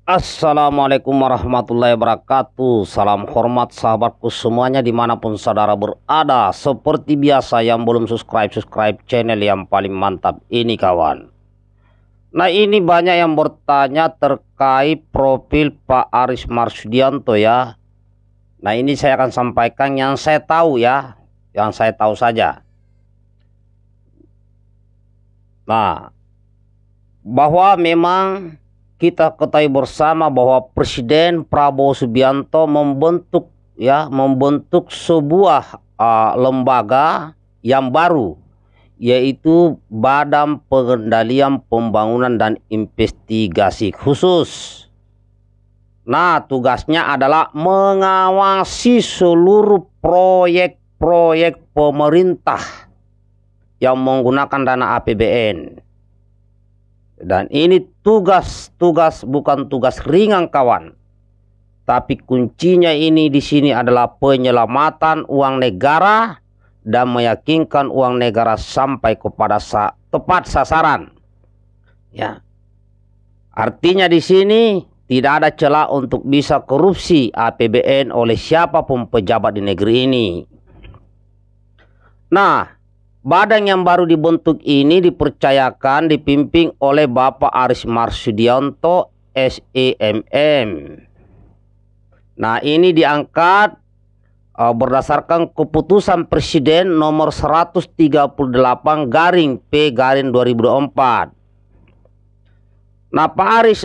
Assalamualaikum warahmatullahi wabarakatuh. Salam hormat sahabatku semuanya dimanapun saudara berada. Seperti biasa, yang belum subscribe channel yang paling mantap ini kawan. Nah, ini banyak yang bertanya terkait profil Pak Aris Marsudianto ya. Nah, ini saya akan sampaikan yang saya tahu ya, yang saya tahu saja. Nah, bahwa memang kita ketahui bersama bahwa Presiden Prabowo Subianto membentuk sebuah lembaga yang baru, yaitu Badan Pengendalian Pembangunan dan Investigasi Khusus. Nah, tugasnya adalah mengawasi seluruh proyek-proyek pemerintah yang menggunakan dana APBN. Dan ini tugas bukan tugas ringan kawan. Tapi kuncinya ini di sini adalah penyelamatan uang negara dan meyakinkan uang negara sampai kepada tepat sasaran. Ya. Artinya di sini tidak ada celah untuk bisa korupsi APBN oleh siapapun pejabat di negeri ini. Nah, badan yang baru dibentuk ini dipercayakan dipimpin oleh Bapak Aris Marsudianto SEMM. Nah, ini diangkat berdasarkan keputusan Presiden nomor 138/P/2024. Nah, Pak Aris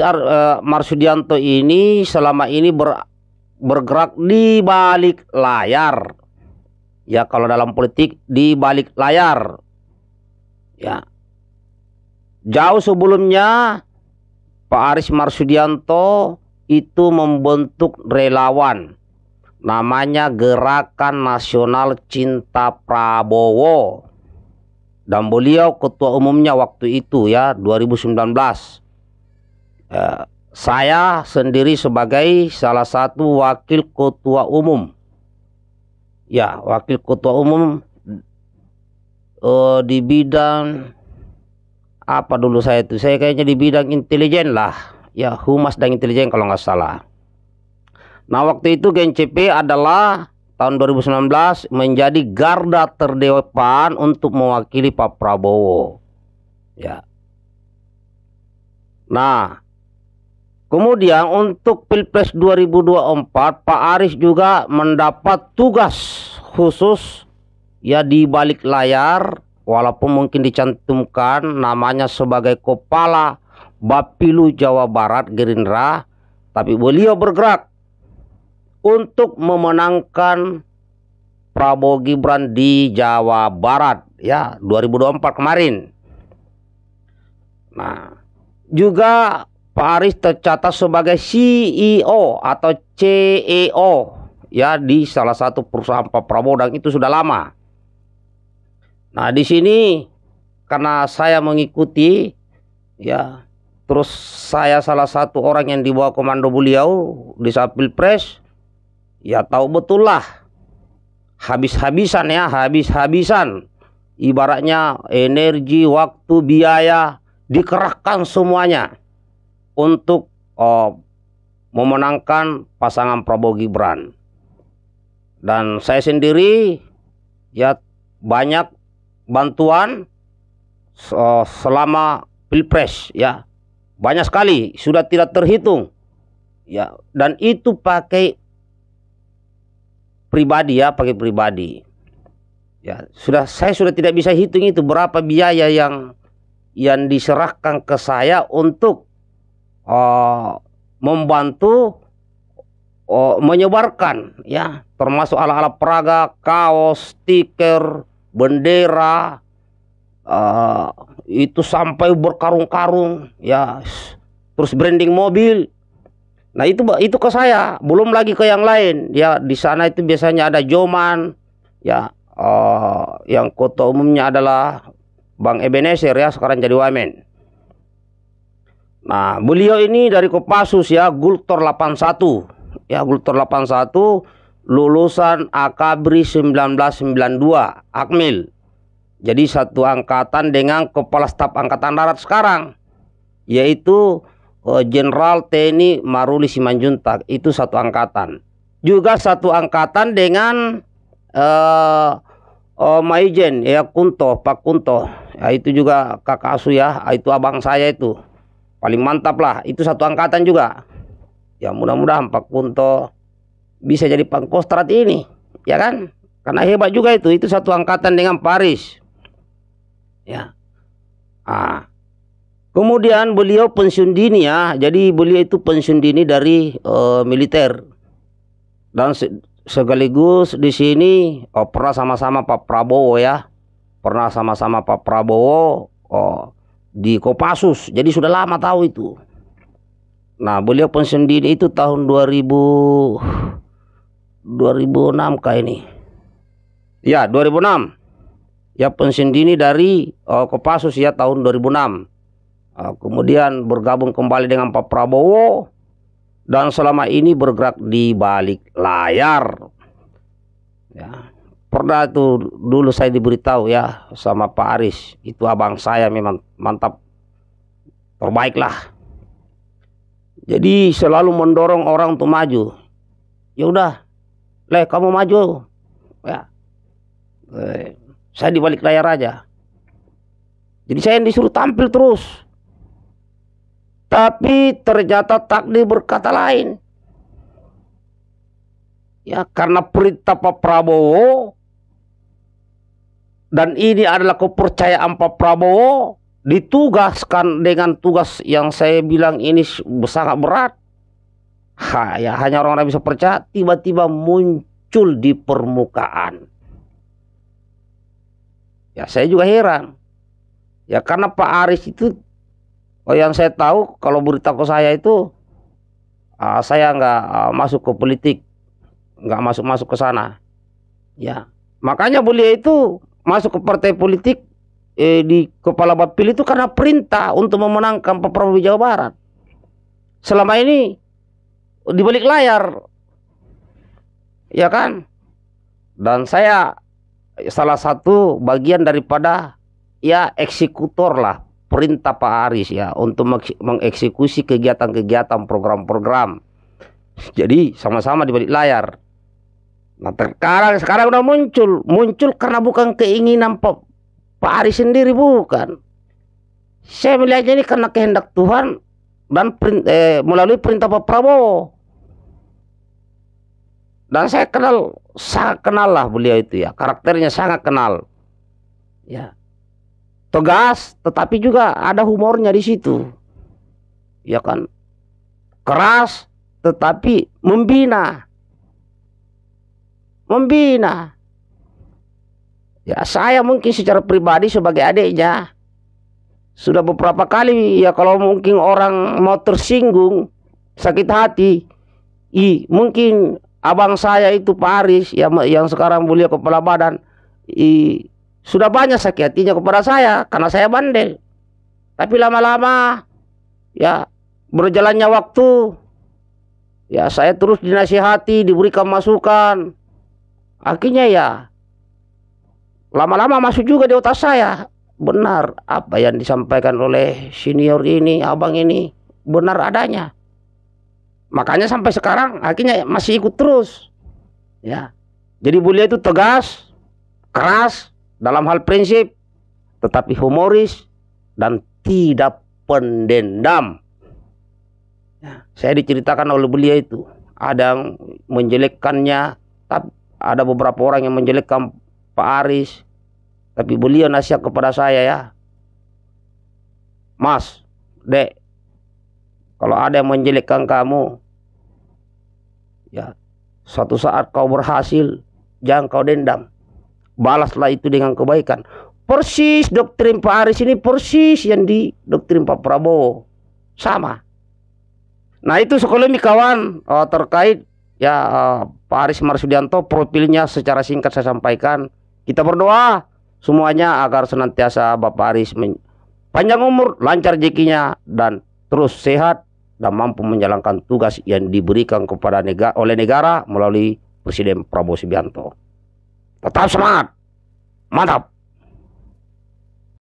Marsudianto ini selama ini bergerak di balik layar. Ya, kalau dalam politik di balik layar. Ya. Jauh sebelumnya Pak Aris Marsudianto itu membentuk relawan namanya Gerakan Nasional Cinta Prabowo. Dan beliau ketua umumnya waktu itu ya, 2019. Saya sendiri sebagai salah satu wakil ketua umum. Ya, wakil ketua umum di bidang apa dulu saya itu? Saya kayaknya di bidang intelijen lah. Ya, humas dan intelijen kalau nggak salah. Nah, waktu itu GNCP adalah tahun 2019 menjadi garda terdepan untuk mewakili Pak Prabowo. Ya. Nah, kemudian untuk Pilpres 2024, Pak Aris juga mendapat tugas khusus ya di balik layar, walaupun mungkin dicantumkan namanya sebagai Kepala Bapilu Jawa Barat Gerindra, tapi beliau bergerak untuk memenangkan Prabowo Gibran di Jawa Barat ya 2024 kemarin. Nah, juga Pak Aris tercatat sebagai CEO atau CEO ya di salah satu perusahaan Pak Prabowo, dan itu sudah lama. Nah, di sini karena saya mengikuti ya, terus saya salah satu orang yang dibawa komando beliau di saat Pilpres, ya tahu betul lah habis-habisan ibaratnya energi, waktu, biaya dikerahkan semuanya untuk memenangkan pasangan Prabowo Gibran. Dan saya sendiri ya banyak bantuan selama Pilpres ya, banyak sekali, sudah tidak terhitung ya, dan itu pakai pribadi ya, pakai pribadi ya. Saya sudah tidak bisa hitung itu berapa biaya yang diserahkan ke saya untuk membantu menyebarkan ya, termasuk alat-alat peraga, kaos, stiker, bendera, itu sampai berkarung-karung ya, terus branding mobil. Nah, itu ke saya, belum lagi ke yang lain ya. Di sana itu biasanya ada Joman ya, yang ketua umumnya adalah Bang Ebenezer ya, sekarang jadi Wamen. Nah, beliau ini dari Kopassus ya, Gultor 81 ya, Gultor 81, lulusan Akabri 1992 Akmil. Jadi satu angkatan dengan Kepala Staf Angkatan Darat sekarang, yaitu Jenderal TNI Maruli Simanjuntak, itu satu angkatan. Juga satu angkatan dengan Maijen ya Kunto, Pak Kunto. Ya, itu juga kakak asuh ya, itu abang saya itu. Paling mantap lah, itu satu angkatan juga. Ya mudah-mudahan Pak Kunto bisa jadi Pangkostrat ini, ya kan? Karena hebat juga itu satu angkatan dengan Paris. Ya. Kemudian beliau pensiun dini ya, jadi beliau itu pensiun dini dari militer. Dan sekaligus di sini pernah sama-sama Pak Prabowo ya, pernah sama-sama Pak Prabowo di Kopassus, jadi sudah lama tahu itu. Nah beliau pensiun dini itu tahun 2006 kah ini? Ya 2006. Ya pensiun dini dari Kopassus ya tahun 2006. Kemudian bergabung kembali dengan Pak Prabowo dan selama ini bergerak di balik layar. Ya, pernah itu dulu saya diberitahu ya sama Pak Aris, itu abang saya memang mantap, terbaik lah. Jadi selalu mendorong orang untuk maju. Ya udah, kamu maju. Ya, saya di balik layar aja. Jadi saya yang disuruh tampil terus. Tapi ternyata takdir berkata lain. Ya, karena perintah Pak Prabowo dan ini adalah kepercayaan Pak Prabowo, ditugaskan dengan tugas yang saya bilang ini sangat berat. Ya, hanya orang-orang bisa percaya, tiba-tiba muncul di permukaan. Ya, saya juga heran. Ya, karena Pak Aris itu yang saya tahu kalau berita ke saya itu saya nggak masuk ke politik, nggak masuk ke sana. Ya, makanya beliau itu masuk ke partai politik di kepala Bapil itu karena perintah untuk memenangkan Pak Prabowo di Jawa Barat. Selama ini di balik layar, ya kan? Dan saya salah satu bagian daripada ya eksekutor lah perintah Pak Aris ya untuk mengeksekusi kegiatan-kegiatan program-program. Jadi sama-sama di balik layar. Nah sekarang udah muncul karena bukan keinginan Pak Aris sendiri, bukan. Saya melihatnya ini karena kehendak Tuhan dan melalui perintah Pak Prabowo. Dan saya sangat kenal lah beliau itu ya, karakternya sangat kenal. Ya. Tegas, tetapi juga ada humornya di situ. Ya kan? Keras, tetapi membina. Ya, saya mungkin secara pribadi sebagai adiknya sudah beberapa kali ya kalau mungkin orang mau tersinggung, sakit hati, mungkin abang saya itu Pak Aris ya, yang sekarang beliau kepala badan, sudah banyak sakit hatinya kepada saya karena saya bandel. Tapi lama-lama ya berjalannya waktu ya saya terus dinasihati, diberikan masukan. Akhirnya ya lama-lama masuk juga di otak saya. Benar apa yang disampaikan oleh senior ini, abang ini, benar adanya. Makanya sampai sekarang akhirnya masih ikut terus. Ya. Jadi beliau itu tegas, keras dalam hal prinsip, tetapi humoris dan tidak pendendam. Ya, saya diceritakan oleh beliau itu ada yang menjelekkannya, tapi ada beberapa orang yang menjelekkan Pak Aris, tapi beliau nasihat kepada saya ya, Mas, Dek, kalau ada yang menjelekkan kamu, ya suatu saat kau berhasil, jangan kau dendam. Balaslah itu dengan kebaikan. Persis doktrin Pak Aris ini persis yang di doktrin Pak Prabowo. Sama. Nah itu sekolah kawan terkait ya Pak Aris Marsudianto, profilnya secara singkat saya sampaikan. Kita berdoa semuanya agar senantiasa Bapak Aris panjang umur, lancar rezekinya, dan terus sehat dan mampu menjalankan tugas yang diberikan kepada oleh negara melalui Presiden Prabowo Subianto. Tetap semangat. Mantap.